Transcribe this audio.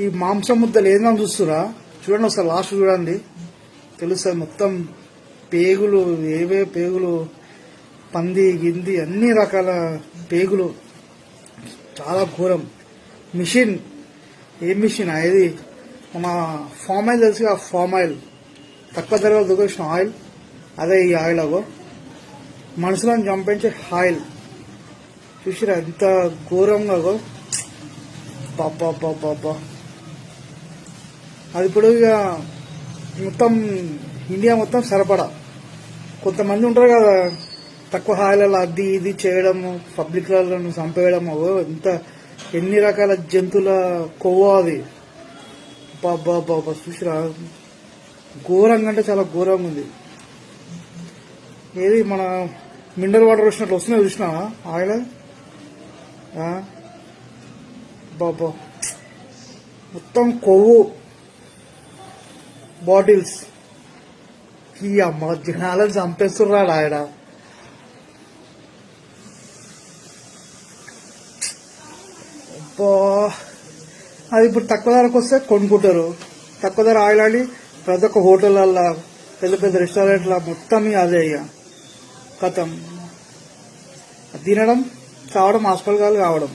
ఈ మాంసం ముద్దలు ఏందని చూస్తురా? చూడండి ఒకసారి లాస్ట్ చూడండి, తెలుస్తుంది మొత్తం. పేగులు, ఏవే పేగులు, పంది గింది అన్ని రకాల పేగులు, చాలా ఘోరం. మిషన్, ఏం మిషన్ ఇది? మన ఫామ్ ఆయిల్ తెలుసు, ఆ ఫామ్ ఆయిల్ తక్కువ ధరలో దొరికిన ఆయిల్, అదే ఈ ఆయిల్. అగో మనుషులను చంపించే ఆయిల్ చూసిరా ఎంత ఘోరంగా. పాపా అది ఇప్పుడు ఇక మొత్తం ఇండియా మొత్తం సరిపడా. కొంతమంది ఉంటారు కదా తక్కువ హాయిలలో అది ఇది చేయడము, పబ్లిక్లను చంపేయడము, ఇంత ఎన్ని రకాల జంతువుల కొవ్వు అది. బాబా చూసిరా, ఘోరంగా అంటే చాలా ఘోరంగా ఉంది. ఏది మన మినరల్ వాటర్ వచ్చినట్లు వస్తున్నాయి చూసినావా ఆయిల్? బాబా మొత్తం కొవ్వు బాటిల్స్. ఈ అమ్మ జనాలను చంపేస్తున్నాడు ఆయన. అది ఇప్పుడు తక్కువ ధరకు వస్తే కొనుక్కుంటారు. తక్కువ ధర ఆయిల్ అని ప్రతి ఒక్క హోటళ్ళల్లో, పెద్ద పెద్ద రెస్టారెంట్ల మొత్తం అదే ఇక కథం. తినడం, కావడం, హాస్పిటల్ కావడం.